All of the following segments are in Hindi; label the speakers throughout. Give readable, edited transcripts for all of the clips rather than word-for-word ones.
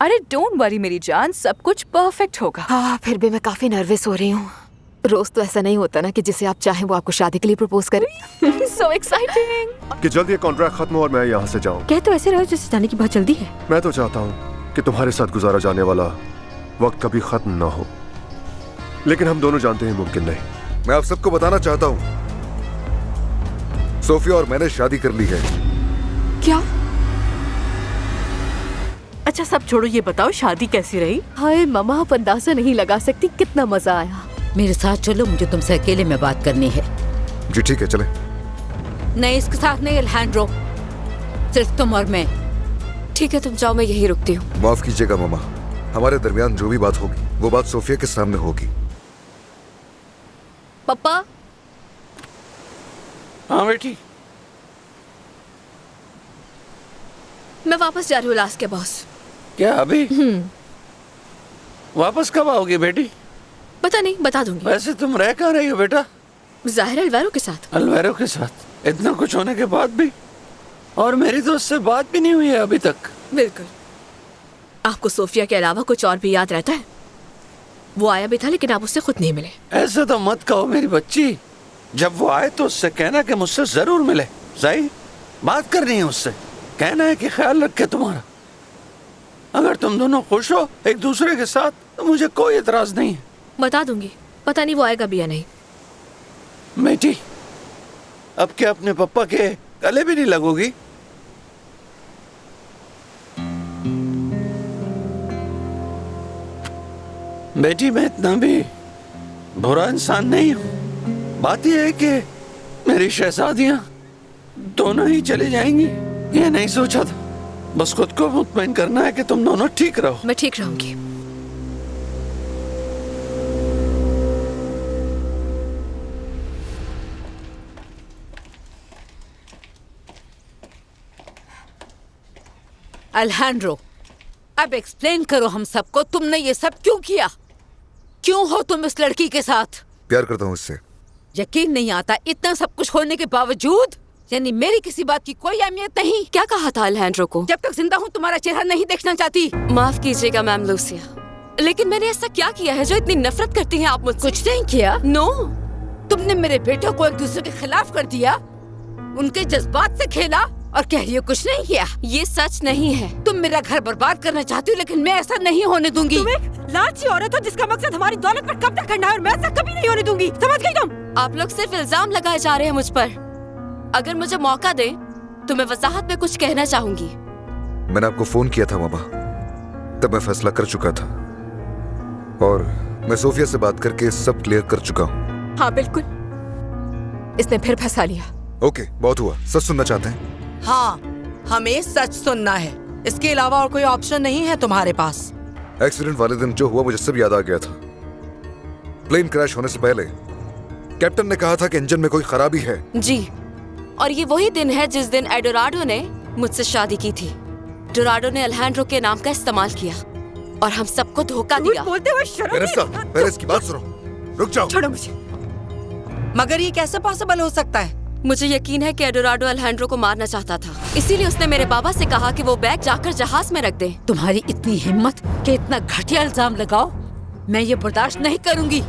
Speaker 1: अरे डोंट वरी मेरी जान, सब कुछ परफेक्ट होगा।
Speaker 2: हाँ, फिर भी मैं काफी नर्वस हो रही हूँ। रोज तो ऐसा नहीं होता ना कि जिसे आप चाहें वो आपको शादी के लिए प्रपोज करे।
Speaker 1: सो एक्साइटिंग
Speaker 3: कि जल्दी ये कॉन्ट्रैक्ट खत्म हो और मैं यहाँ से जाऊँ।
Speaker 2: कह तो ऐसे रहो जैसे जाने की बहुत जल्दी है।
Speaker 3: मैं तो चाहता हूँ कि तुम्हारे साथ गुजारा जाने वाला वक्त कभी खत्म ना हो, लेकिन हम दोनों जानते हैं मुमकिन नहीं।
Speaker 4: मैं आप सबको बताना चाहता हूँ, सोफिया और मैंने शादी कर ली है।
Speaker 2: क्या?
Speaker 5: अच्छा सब छोड़ो, ये बताओ शादी कैसी रही?
Speaker 2: हाय मामा, आप अंदाजा नहीं लगा सकती कितना मजा आया।
Speaker 6: मेरे साथ चलो, मुझे तुमसे अकेले में बात करनी है।
Speaker 4: जी ठीक है, चले।
Speaker 6: नहीं, इसके साथ नहीं अलहैंड्रो, सिर्फ तुम और मैं।
Speaker 2: ठीक है तुम जाओ, मैं यही रुकती हूँ।
Speaker 4: माफ कीजिएगा मामा, हमारे दरमियान जो भी बात होगी वो बात सोफिया के सामने होगी।
Speaker 2: पापा।
Speaker 7: हाँ बेटी।
Speaker 2: मैं वापस जा रही हूँ लास्ट के बॉस।
Speaker 7: क्या अभी? वापस कब आओगी बेटी?
Speaker 2: पता नहीं, बता दूंगी।
Speaker 7: वैसे तुम रह कहाँ रही हो बेटा?
Speaker 2: जाहिर अलवारो के साथ।
Speaker 7: अलवारो के साथ? इतना कुछ होने के बाद भी? और मेरी दोस्त से बात भी नहीं हुई है अभी तक?
Speaker 2: बिल्कुल। आपको सोफिया के अलावा कुछ और भी याद रहता है? वो आया भी था लेकिन आप उससे खुद नहीं मिले।
Speaker 7: ऐसा तो मत कहो मेरी बच्ची। जब वो आए तो उससे कहना कि मुझसे जरूर मिले। सही बात करनी है उससे, कहना है कि ख्याल रखे तुम्हारा। अगर तुम दोनों खुश हो एक दूसरे के साथ तो मुझे कोई एतराज नहीं है।
Speaker 2: बता दूंगी, पता नहीं वो आएगा भी या नहीं।
Speaker 7: बेटी, अब क्या अपने पापा के गले भी नहीं लगोगी? बेटी मैं इतना भी बुरा इंसान नहीं हूं। बात यह है कि मेरी शहजादियां दोनों ही चली जाएंगी, ये नहीं सोचा था। बस खुद को मुतमईन करना है कि तुम दोनों ठीक रहो।
Speaker 2: मैं ठीक रहूंगी।
Speaker 6: अलहैंड्रो, अब एक्सप्लेन करो हम सबको, तुमने ये सब क्यों किया? क्यों हो तुम इस लड़की के साथ?
Speaker 4: प्यार करता हूँ इससे।
Speaker 6: यकीन नहीं आता, इतना सब कुछ होने के बावजूद यानी मेरी किसी बात की कोई अहमियत नहीं।
Speaker 2: क्या कहा था अलहैंड्रो को?
Speaker 6: जब तक जिंदा हूँ तुम्हारा चेहरा नहीं देखना चाहती।
Speaker 2: माफ कीजिएगा मैम लूसिया, लेकिन मैंने ऐसा क्या किया है जो इतनी नफरत करती हैं आप मुझसे?
Speaker 6: कुछ नहीं किया।
Speaker 2: नो,
Speaker 6: तुमने मेरे बेटों को एक दूसरे के खिलाफ कर दिया, उनके जज्बात से खेला और कह रही हो कुछ नहीं किया।
Speaker 2: ये सच नहीं है।
Speaker 6: तुम मेरा घर बर्बाद करना चाहती हो, लेकिन मैं ऐसा नहीं होने दूंगी।
Speaker 5: तुम एक लालची औरत हो जिसका मकसद हमारी दौलत पर कब्जा करना है और मैं ऐसा कभी नहीं होने दूंगी, समझ गई तुम?
Speaker 2: आप लोग सिर्फ इल्जाम लगाए जा रहे हैं मुझ पर। अगर मुझे मौका दे तो मैं वजाहत में कुछ कहना चाहूंगी।
Speaker 4: मैंने आपको फोन किया था मामा, तब मैं फैसला कर चुका था और मैं सोफिया से बात करके सब क्लियर कर चुका हूँ।
Speaker 2: हाँ बिल्कुल, इसने फिर फंसा लिया।
Speaker 4: ओके, बहुत हुआ। सच सुनना चाहते हैं?
Speaker 5: हाँ, हमें सच सुनना है, इसके अलावा और कोई ऑप्शन नहीं है तुम्हारे पास।
Speaker 4: एक्सीडेंट वाले दिन जो हुआ मुझे सब याद आ गया था। प्लेन क्रैश होने से पहले कैप्टन ने कहा था कि इंजन में कोई खराबी है।
Speaker 2: जी, और ये वही दिन है जिस दिन एडोराडो ने मुझसे शादी की थी। डोराडो ने अलहैंड्रो के नाम का इस्तेमाल किया और हम सबको धोखा दिया।
Speaker 5: बोलते हुए शर्म
Speaker 4: पेरेसा,
Speaker 5: नहीं?
Speaker 4: पहले इसकी बात सुनो। रुक जाओ।
Speaker 5: छोड़ो मुझे। मगर ये कैसे पॉसिबल हो सकता है?
Speaker 2: मुझे यकीन है कि एडोराडो अलहैंड्रो को मारना चाहता था, इसीलिए उसने मेरे बाबा से कहा कि वो बैग जाकर जहाज में रख दे।
Speaker 6: तुम्हारी इतनी हिम्मत कि इतना घटिया इल्जाम लगाओ, मैं ये बर्दाश्त नहीं करूंगी।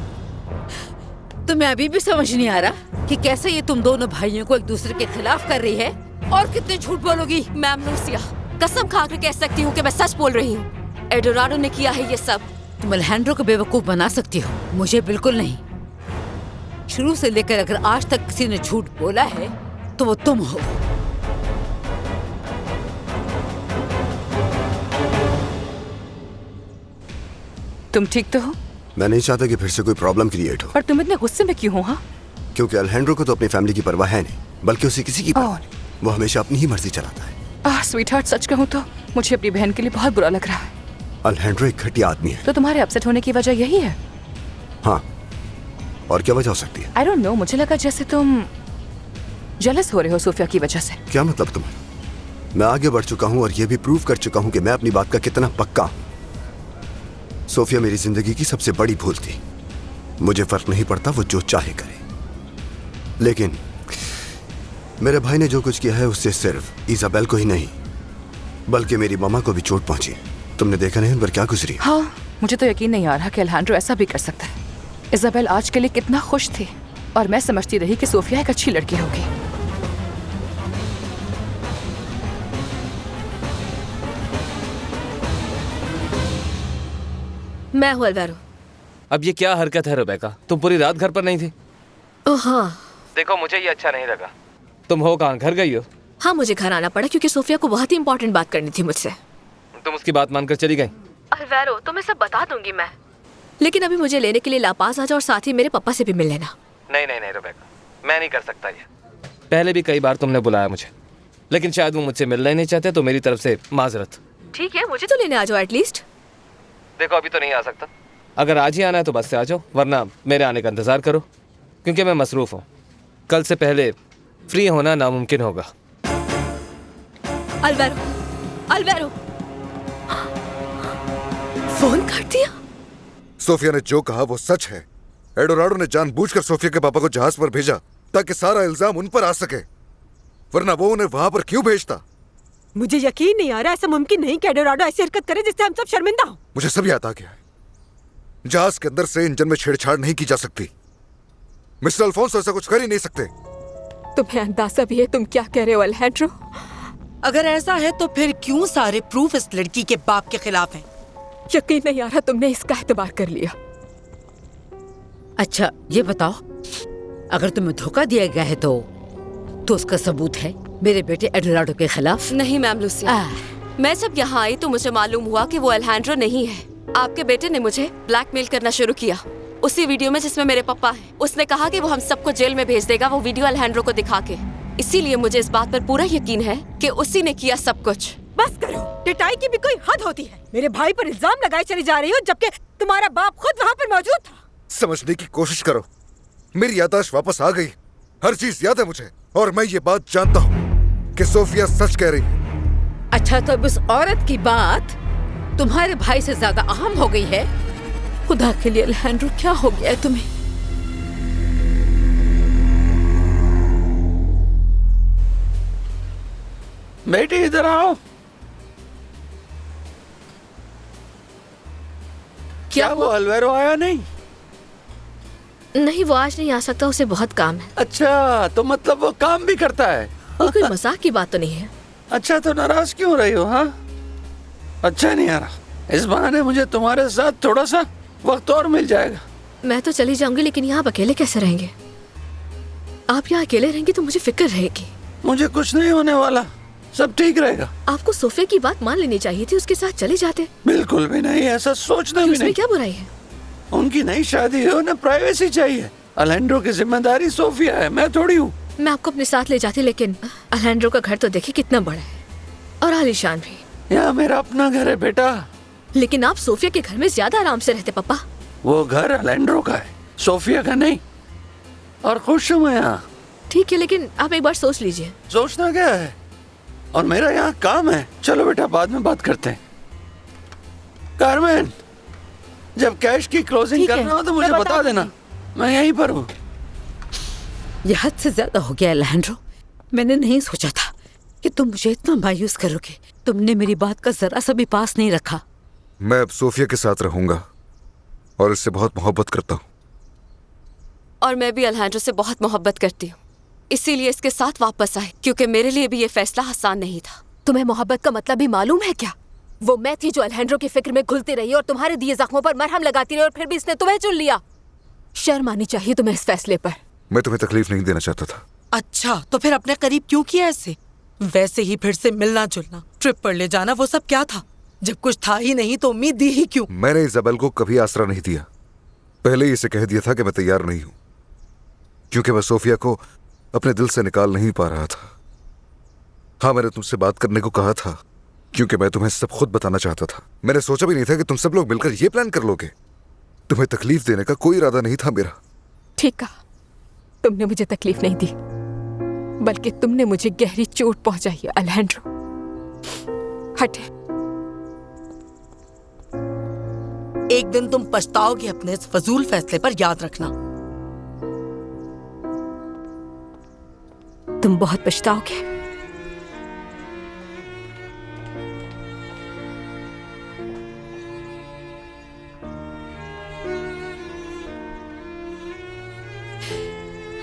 Speaker 6: तुम्हें अभी भी समझ नहीं आ रहा कि कैसे ये तुम दोनों भाइयों को एक दूसरे के खिलाफ कर रही है? और कितने झूठ बोलोगी?
Speaker 2: मैम लूसिया, कसम खाकर कह सकती हूँ कि मैं सच बोल रही हूँ। एडोराडो ने किया है ये सब।
Speaker 6: तुम अलहैंड्रो को बेवकूफ बना सकती हो, मुझे बिल्कुल नहीं। शुरू से लेकर अगर आज तक किसी ने झूठ बोला है तो वो तुम हो।
Speaker 1: तुम ठीक तो हो?
Speaker 8: मैं नहीं चाहता कि फिर से कोई प्रॉब्लम क्रिएट हो।
Speaker 1: पर तुम इतने गुस्से में क्यों हो? हाँ,
Speaker 8: क्योंकि अलहैंड्रो को तो अपनी फैमिली की परवाह है नहीं, बल्कि उसे किसी की परवाह नहीं। वो हमेशा अपनी ही मर्जी चलाता है।
Speaker 1: स्वीटहार्ट, सच कहूँ तो मुझे अपनी बहन के लिए बहुत बुरा लग रहा है।
Speaker 8: अलहैंड्रो एक घटिया आदमी है।
Speaker 1: तो तुम्हारे अपसेट होने की वजह यही है?
Speaker 8: हाँ, और क्या वजह हो सकती है?
Speaker 1: आई डोंट नो, मुझे लगा जैसे तुम जेलस हो रहे हो सोफिया की वजह से।
Speaker 8: क्या मतलब तुम्हारा? मैं आगे बढ़ चुका हूँ और ये भी प्रूव कर चुका हूँ कि मैं अपनी बात का कितना पक्का हूँ। सोफिया मेरी जिंदगी की सबसे बड़ी भूल थी। मुझे फर्क नहीं पड़ता वो जो चाहे करे, लेकिन मेरे भाई ने जो कुछ किया है उससे सिर्फ इजाबेल को ही नहीं बल्कि मेरी मामा को भी चोट पहुंची। तुमने देखा नहीं उन पर क्या गुजरी?
Speaker 1: हाँ, मुझे तो यकीन नहीं आ रहा कि अल्हांड्रो ऐसा भी कर सकता है। इजाबेल आज के लिए कितना खुश थी और मैं समझती रही कि सोफिया एक अच्छी लड़की होगी।
Speaker 2: मैं हूँ अल्वारो।
Speaker 9: अब ये क्या हरकत है रेबेका? तुम पूरी रात घर पर नहीं थी?
Speaker 2: ओह हाँ।
Speaker 9: देखो मुझे ये अच्छा नहीं लगा। तुम हो कहाँ? घर गई हो?
Speaker 2: हाँ, मुझे घर आना पड़ा क्योंकि सोफिया को बहुत ही इंपॉर्टेंट बात करनी थी मुझसे।
Speaker 9: तुम उसकी बात मानकर चली गई?
Speaker 2: अल्वारो, तुम्हें सब बता दूंगी मैं, लेकिन अभी मुझे लेने के लिए लापास आ जाओ और साथ ही मेरे पापा से भी मिल लेना।
Speaker 9: नहीं नहीं नहीं रेबेका, मैं नहीं कर सकता ये। पहले भी कई बार तुमने बुलाया मुझे, लेकिन शायद वो मुझसे मिलना ही नहीं चाहते, तो मेरी तरफ से माजरत।
Speaker 2: ठीक है, मुझे तो लेने आ जाओ एटलीस्ट।
Speaker 9: देखो अभी तो नहीं आ सकता। अगर आज ही आना है तो बस से आ जाओ, वरना मेरे आने का इंतजार करो, क्योंकि मैं मसरूफ हूँ। कल से पहले फ्री होना नामुमकिन होगा।
Speaker 2: अल्वारो, अल्वारो, फोन काट दिया।
Speaker 4: सोफिया ने जो कहा वो सच है। एडोराडो ने जानबूझकर सोफिया के पापा को जहाज पर भेजा ताकि सारा इल्जाम उन पर आ सके, वरना वो उन्हें वहां पर क्यों भेजता?
Speaker 10: मुझे यकीन नहीं आ रहा, ऐसा मुमकिन नहीं कि एडोराडो ऐसी हरकत करे जिससे हम सब शर्मिंदा हो।
Speaker 4: मुझे सब याद आ गया है। जहाज के अंदर से इंजन में छेड़छाड़ नहीं की जा सकती। मिस्टर अल्फोंसो ऐसा कुछ कर ही नहीं सकते।
Speaker 10: तुम्हें अंदाजा भी है तुम क्या कह रहे हो अल्हांड्रो?
Speaker 5: अगर ऐसा है तो फिर क्यों सारे प्रूफ इस लड़की के बाप के खिलाफ हैं?
Speaker 10: यकीन नहीं आ रहा तुमने इसका एतबार कर लिया।
Speaker 6: अच्छा ये बताओ, अगर तुम्हें धोखा दिया गया है तो उसका सबूत है मेरे बेटे एडोराडो के खिलाफ?
Speaker 2: नहीं मैम लूसिया, मैं जब यहाँ आई तो मुझे मालूम हुआ कि वो अल्हांड्रो नहीं है। आपके बेटे ने मुझे ब्लैकमेल करना शुरू किया। उसी वीडियो में जिसमें मेरे पापा हैं, उसने कहा कि वो हम सबको जेल में भेज देगा, वो वीडियो अल्हांड्रो को दिखा के। इसीलिए मुझे इस बात पर पूरा यकीन है कि उसी ने किया सब कुछ।
Speaker 10: बस करो, पिटाई की भी कोई हद होती है। मेरे भाई पर इल्जाम लगाए चली जा रही हो जबकि तुम्हारा बाप खुद वहाँ पर मौजूद था।
Speaker 4: समझने की कोशिश करो, मेरी याददाश्त वापस आ गई, हर चीज याद है मुझे, और मैं ये बात जानता हूँ कि सोफिया सच कह रही है।
Speaker 6: अच्छा तो अब उस औरत की बात तुम्हारे भाई से ज्यादा अहम हो गई है? खुदा के लिए अल्हांड्रो, क्या हो गया है तुम्हें?
Speaker 7: बेटी इधर आओ। क्या वो अल्वेरो आया नहीं?
Speaker 2: नहीं, वो आज नहीं आ सकता, उसे बहुत काम है।
Speaker 7: अच्छा, तो मतलब वो काम भी करता है?
Speaker 2: ये कोई मजाक की बात तो नहीं है।
Speaker 7: अच्छा, तो नाराज क्यों रही हो? हाँ, अच्छा नहीं आ रहा। इस बहाने मुझे तुम्हारे साथ थोड़ा सा वक्त और मिल जाएगा।
Speaker 2: मैं तो चली जाऊंगी, लेकिन यहाँ आप अकेले कैसे रहेंगे? आप यहाँ अकेले रहेंगे तो मुझे फिक्र रहेगी।
Speaker 7: मुझे कुछ नहीं होने वाला, सब ठीक रहेगा।
Speaker 2: आपको सोफिया की बात मान लेनी चाहिए थी, उसके साथ चले जाते।
Speaker 7: बिल्कुल भी नहीं, ऐसा सोचना भी नहीं।
Speaker 2: उसमें क्या बुराई है?
Speaker 7: उनकी नई शादी है, उन्हें प्राइवेसी चाहिए। अल्हांड्रो की जिम्मेदारी सोफिया है, मैं थोड़ी हूँ।
Speaker 2: मैं आपको अपने साथ ले जाती, लेकिन अल्हांड्रो का घर तो देखिए कितना बड़ा है और आलीशान भी।
Speaker 7: यहाँ मेरा अपना घर है बेटा।
Speaker 2: लेकिन आप सोफिया के घर में ज्यादा आराम से रहते पापा।
Speaker 7: वो घर अल्हांड्रो का है, सोफिया का नहीं, और खुश हूँ मैं यहाँ।
Speaker 2: ठीक है, लेकिन आप एक बार सोच लीजिए।
Speaker 7: सोचना क्या है, और मेरा यहाँ काम है। चलो बेटा, बाद में बात करते हैं। कारमेन, जब कैश की क्लोजिंग करना हो तो मुझे बता देना, मैं यहीं पर हूँ।
Speaker 6: यह हद से ज्यादा हो गया अल्हांड्रो। मैंने नहीं सोचा था कि तुम मुझे इतना मायूस करोगे। तुमने मेरी बात का जरा सा भी पास नहीं रखा।
Speaker 4: मैं अब सोफिया के साथ रहूंगा और इससे बहुत मोहब्बत करता हूँ।
Speaker 2: और मैं भी अल्हांड्रो से बहुत मोहब्बत करती हूँ, इसीलिए इसके साथ वापस आए, क्योंकि मेरे लिए भी ये फैसला आसान नहीं था। तुम्हें मोहब्बत का मतलब भी मालूम है क्या? वो मैं थी जो अल्हांड्रो की फिक्र में घुलती रही और तुम्हारे दिए जख्मों पर मरहम लगाती रही, और फिर भी इसने तुम्हें चुन लिया। शर्म आनी चाहिए तुम्हें इस फैसले पर।
Speaker 4: मैं तुम्हें तकलीफ नहीं देना चाहता था।
Speaker 5: अच्छा, तो फिर अपने करीब क्यों किया ऐसे? वैसे ही फिर से मिलना जुलना, ट्रिप पर ले जाना, वो सब क्या था? जब कुछ था ही नहीं तो उम्मीद दी ही क्यों?
Speaker 4: मैंने इजाबेल को कभी आसरा नहीं दिया। पहले ही इसे कह दिया था कि मैं तैयार नहीं हूं, क्योंकि मैं सोफिया को अपने दिल से निकाल नहीं पा रहा था। हाँ, मैंने तुमसे बात करने को कहा था क्योंकि मैं तुम्हें सब खुद बताना चाहता था। मैंने सोचा भी नहीं था कि तुम सब लोग मिलकर ये प्लान कर लोगे। तुम्हें तकलीफ देने का कोई इरादा नहीं था मेरा।
Speaker 10: ठीक कहा, तुमने मुझे तकलीफ नहीं दी, बल्कि तुमने मुझे गहरी चोट पहुंचाई है अल्हांड्रो। हटे।
Speaker 5: एक दिन तुम पछताओगे अपने इस फजूल फैसले पर, याद रखना।
Speaker 10: तुम बहुत पछताओगे।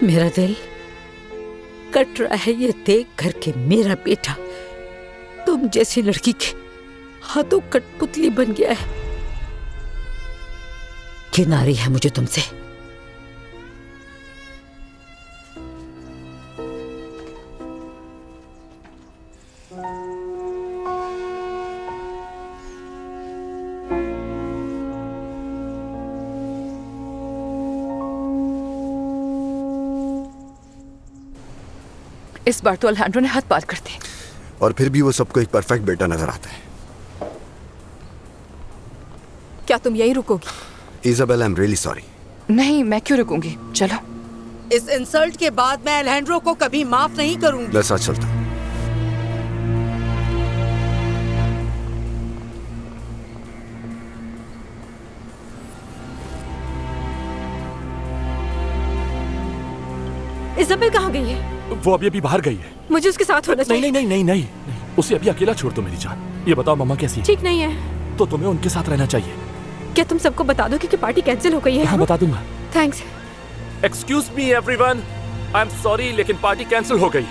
Speaker 6: मेरा दिल कट रहा है ये देख कर के मेरा बेटा तुम जैसी लड़की के हाथों कठपुतली बन गया है। किनारी है मुझे तुमसे।
Speaker 1: इस बार तो अल्हांड्रो ने हद पार कर दी।
Speaker 8: और फिर भी वो सबको एक परफेक्ट बेटा नजर आता है।
Speaker 10: क्या तुम यहीं रुकोगी?
Speaker 8: Isabella, I am really sorry.
Speaker 1: नहीं, मैं क्यों रुकूंगी? चलो।
Speaker 5: इस इंसल्ट के बाद मैं अल्हेंड्रो को कभी माफ नहीं करूंगी।
Speaker 8: मैं साथ चलता हूं।
Speaker 10: इजाबेल कहाँ गई है?
Speaker 11: वो अभी बाहर गई है।
Speaker 10: मुझे उसके साथ होना चाहिए।
Speaker 11: नहीं, उसे अभी अकेला छोड़ दो मेरी जान। ये बताओ मम्मा कैसी है?
Speaker 10: ठीक नहीं है।
Speaker 11: तो तुम्हें उनके साथ रहना चाहिए।
Speaker 10: क्या तुम सबको बता दो कि पार्टी कैंसिल हो गई है?
Speaker 11: हाँ, बता दूंगा।
Speaker 10: Thanks.
Speaker 11: Excuse me everyone, I am sorry, लेकिन पार्टी कैंसिल हो गई।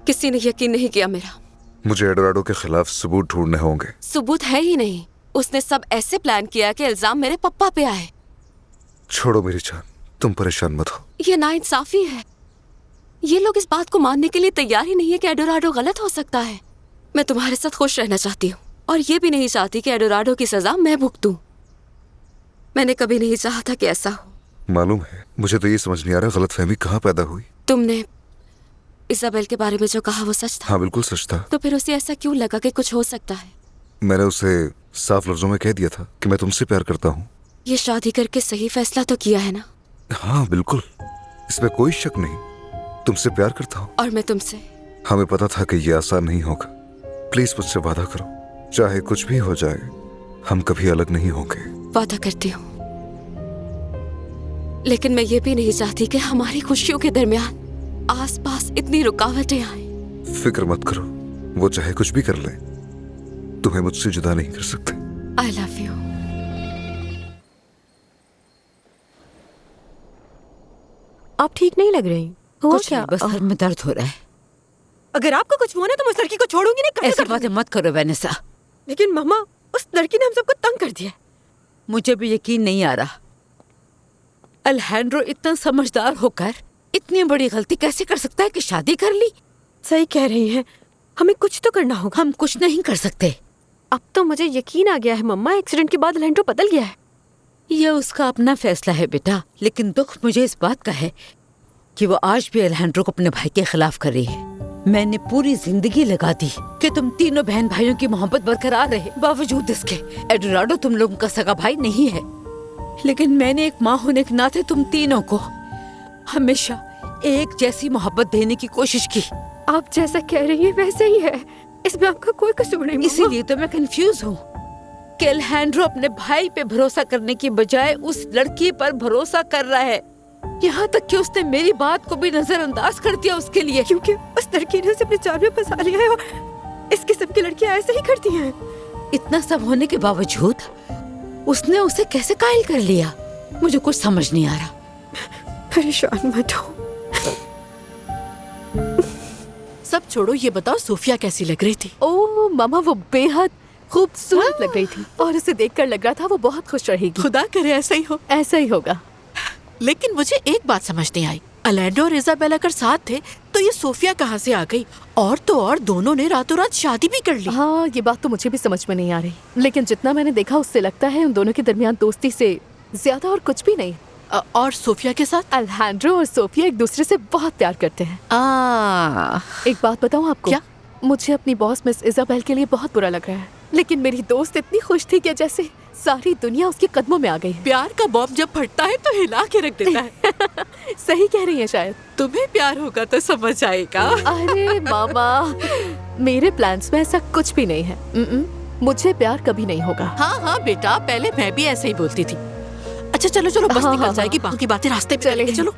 Speaker 2: किसी ने यकीन नहीं किया मेरा।
Speaker 4: मुझे एडोराडो के खिलाफ सबूत ढूंढने होंगे।
Speaker 2: सबूत है ही नहीं। उसने सब ऐसे प्लान किया कि इल्जाम मेरे पप्पा पे आए।
Speaker 4: छोड़ो मेरी जान, तुम परेशान मत हो।
Speaker 2: ये नाइंसाफी है। ये लोग इस बात को मानने के लिए तैयार ही नहीं है कि एडोराडो गलत हो सकता है। मैं तुम्हारे साथ खुश रहना चाहती हूँ और ये भी नहीं चाहती कि एडोराडो की सजा मैं भुगतूं। मैंने कभी नहीं चाहा था कि ऐसा हो।
Speaker 4: मालूम है, मुझे तो ये समझ नहीं आ रहा गलतफहमी कहाँ पैदा हुई।
Speaker 2: तुमने इजाबेल के बारे में जो कहा वो सच था?
Speaker 4: हाँ, बिल्कुल सच था।
Speaker 2: तो फिर उसे ऐसा क्यों लगा कि कुछ हो सकता है?
Speaker 4: मैंने उसे साफ लफ्जों में कह दिया था कि मैं तुमसे प्यार करता हूँ।
Speaker 2: ये शादी करके सही फैसला तो किया है ना?
Speaker 4: हाँ बिल्कुल, इसमें कोई शक नहीं। तुमसे प्यार करता हूँ।
Speaker 2: और मैं तुमसे।
Speaker 4: हमें पता था कि ये आसान नहीं होगा। प्लीज मुझसे वादा करो, चाहे कुछ भी हो जाए हम कभी अलग नहीं होंगे।
Speaker 2: वादा करती हूँ, लेकिन मैं ये भी नहीं चाहती कि हमारी खुशियों के दरमियान आसपास इतनी रुकावटें आए।
Speaker 4: फिक्र मत करो, वो चाहे कुछ भी कर ले, तुम्हें मुझसे जुदा नहीं कर सकते।
Speaker 2: I love you.
Speaker 10: आप ठीक नहीं लग रही। हुआ क्या?
Speaker 6: बस सर में दर्द हो रहा है।
Speaker 10: अगर आपको कुछ हुआ ना तो मैं उस लड़की को छोड़ूंगी नहीं।
Speaker 6: ऐसी बातें मत करो वैनेसा।
Speaker 10: लेकिन मम्मा, उस लड़की ने हम सबको तंग कर दिया।
Speaker 6: मुझे भी यकीन नहीं आ रहा, अल्हेंड्रो इतना समझदार होकर इतनी बड़ी गलती कैसे कर सकता है कि शादी कर ली।
Speaker 10: सही कह रही हैं, हमें कुछ तो करना होगा।
Speaker 6: हम कुछ नहीं कर सकते।
Speaker 10: अब तो मुझे यकीन आ गया है मम्मा, एक्सीडेंट के बाद अल्हेंड्रो बदल गया है।
Speaker 6: यह उसका अपना फैसला है बेटा, लेकिन दुख मुझे इस बात का है कि वो आज भी अल्हेंड्रो को अपने भाई के खिलाफ कर रही है। मैंने पूरी जिंदगी लगा दी कि तुम तीनों बहन भाइयों की मोहब्बत बरकरार रहे, बावजूद इसके एडोराडो तुम लोगों का सगा भाई नहीं है। लेकिन मैंने एक माँ होने के नाते तुम तीनों को हमेशा एक जैसी मोहब्बत देने की कोशिश की।
Speaker 10: आप जैसा कह रही है वैसे ही है, इसमें आपका कोई कसूर नहीं।
Speaker 6: इसीलिए तो मैं कंफ्यूज हूँ कि अल्हेंड्रो अपने भाई पे भरोसा करने की बजाय उस लड़की पर भरोसा कर रहा है। यहाँ तक कि उसने मेरी बात को भी नजरअंदाज कर दिया उसके लिए,
Speaker 10: क्योंकि उस लड़की ने उसे अपने जाल में फंसा लिया है और इस किस्म की लड़कियां ऐसे ही करती हैं।
Speaker 6: इतना सब होने के बावजूद उसने उसे कैसे कायल कर लिया, मुझे कुछ समझ नहीं आ रहा।
Speaker 10: परेशान मत हो।
Speaker 5: सब छोड़ो, ये बताओ सोफिया कैसी लग रही थी?
Speaker 10: ओह मामा, वो बेहद खूबसूरत लग रही थी और उसे देखकर लग रहा था वो बहुत खुश रहेगी।
Speaker 5: खुदा करे ऐसा ही हो।
Speaker 10: ऐसा ही होगा।
Speaker 5: लेकिन मुझे एक बात समझ नहीं आई, अल्हेंड्रो और इजाबेला अगर साथ थे तो ये सोफिया कहाँ से आ गई? और तो और दोनों ने रातों रात शादी भी कर ली।
Speaker 10: हाँ, ये बात तो मुझे भी समझ में नहीं आ रही, लेकिन जितना मैंने देखा उससे लगता है उन दोनों के दरमियान दोस्ती से ज्यादा और कुछ भी नहीं।
Speaker 5: और सोफिया के साथ?
Speaker 10: अल्हेंड्रो और सोफिया एक दूसरे से बहुत प्यार करते हैं। एक बात बताऊं आपको?
Speaker 5: क्या?
Speaker 10: मुझे अपनी बॉस मिस इजाबेल के लिए बहुत बुरा लग रहा है, लेकिन मेरी दोस्त इतनी खुश थी कि जैसे सारी दुनिया उसके कदमों में आ गई है।
Speaker 5: प्यार का बॉम्ब जब फटता है तो हिला के रख देता है।
Speaker 10: सही कह रही है शायद।
Speaker 5: तुम्हें प्यार होगा तो समझ आएगा।
Speaker 10: अरे मामा, मेरे प्लान्स में ऐसा कुछ भी नहीं है। मुझे प्यार कभी नहीं होगा।
Speaker 5: हाँ बेटा, पहले मैं भी ऐसे ही बोलती थी। अच्छा चलो बस निकल जाएगी, बाकी बातें रास्ते पे चलेंगे। चलो।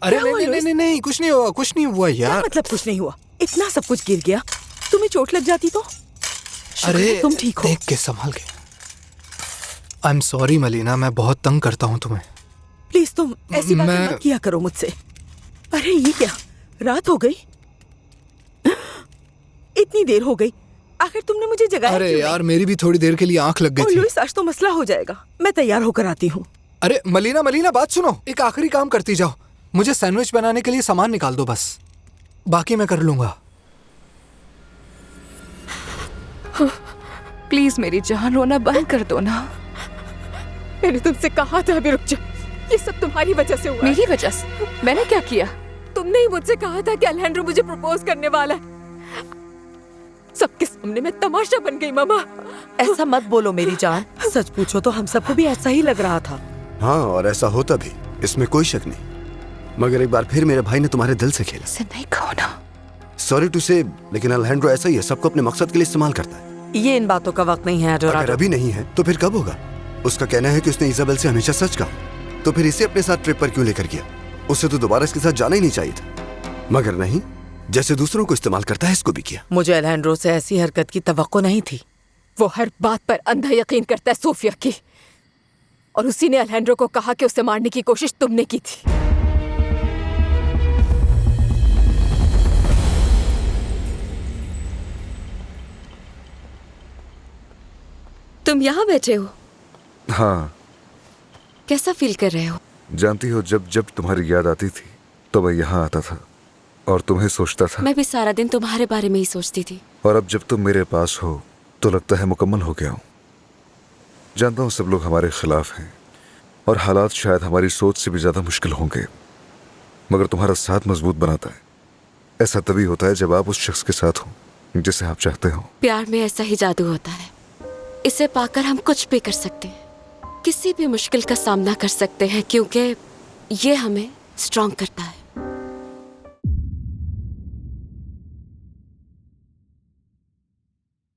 Speaker 8: अरे अरे नहीं, कुछ नहीं हुआ यार।
Speaker 5: मतलब कुछ नहीं हुआ? इतना सब कुछ गिर गया, तुम्हें चोट लग जाती तो? शुक्र है तुम ठीक हो।
Speaker 12: देख के संभाल के। आई एम सॉरी मलीना, मैं बहुत तंग करता हूँ तुम्हें।
Speaker 5: प्लीज तुम ऐसी बातें मत किया करो मुझसे। अरे ये क्या, रात हो गई? इतनी देर हो गई, आखिर तुमने मुझे जगाया
Speaker 12: अरे
Speaker 5: क्यों
Speaker 12: यार, मेरी भी थोड़ी देर के लिए आंख लग गई थी।
Speaker 5: लुइस, आज तो मसला हो जाएगा। मैं तैयार होकर आती हूँ।
Speaker 12: अरे मलीना मलीना, बात सुनो। एक आखिरी काम करती जाओ, मुझे सैंडविच बनाने के लिए सामान निकाल दो बस, बाकी मैं कर लूंगा।
Speaker 1: प्लीज मेरी जान, रोना बंद कर दो ना।
Speaker 10: मैंने तुमसे कहा था अभी रुक जा। ये सब तुम्हारी वजह से हुआ।
Speaker 1: मेरी वजह से? मैंने क्या किया?
Speaker 10: तुमने ही मुझसे कहा था कि अल्हेंड्रो मुझे प्रपोज करने वाला है। सबके सामने मैं तमाशा बन गई मामा।
Speaker 5: ऐसा मत बोलो मेरी जान, सच पूछो तो हम सबको भी ऐसा ही लग रहा था।
Speaker 8: हाँ, और ऐसा होता भी, इसमें कोई शक नहीं। मगर एक बार फिर मेरे भाई ने तुम्हारे दिल से खेला।
Speaker 1: इसे नहीं कहो ना।
Speaker 8: सॉरी टू से, लेकिन अल्हेंड्रो ऐसा ही है, सबको अपने मकसद के लिए इस्तेमाल करता है।
Speaker 5: ये इन बातों का वक्त नहीं है एडोराडो।
Speaker 8: अगर अभी नहीं है तो फिर कब होगा? उसका कहना है कि उसने इजाबेल से हमेशा सच कहा, तो फिर इसे अपने साथ ट्रिप पर क्यों लेकर गया? उसे तो दोबारा इसके साथ जाना ही नहीं चाहिए था। मगर नहीं, जैसे दूसरों को इस्तेमाल करता है, इसको भी किया।
Speaker 5: मुझे अल्हेंड्रो से ऐसी हरकत की तवक्को नहीं थी।
Speaker 10: वो हर बात पर अंधा यकीन करता है सोफिया की, और उसी ने अल्हेंड्रो को कहा कि उसे मारने की कोशिश तुमने की थी।
Speaker 2: तुम यहाँ बैठे हो?
Speaker 4: हाँ।
Speaker 2: कैसा फील कर रहे हो?
Speaker 4: जानती हो, जब जब तुम्हारी याद आती थी तो मैं यहाँ आता था और तुम्हें सोचता था।
Speaker 2: मैं भी सारा दिन तुम्हारे बारे में ही सोचती थी।
Speaker 4: और अब जब तुम मेरे पास हो तो लगता है मुकम्मल हो गया हूँ। जानता हूँ सब लोग हमारे खिलाफ हैं और हालात शायद हमारी सोच से भी ज्यादा मुश्किल होंगे, मगर तुम्हारा साथ मजबूत बनाता है। ऐसा तभी होता है जब आप उस शख्स के साथ हो जिसे आप चाहते हो।
Speaker 2: प्यार में ऐसा ही जादू होता है। इसे पाकर हम कुछ भी कर सकते हैं, किसी भी मुश्किल का सामना कर सकते हैं, क्योंकि ये हमें स्ट्रॉन्ग करता है।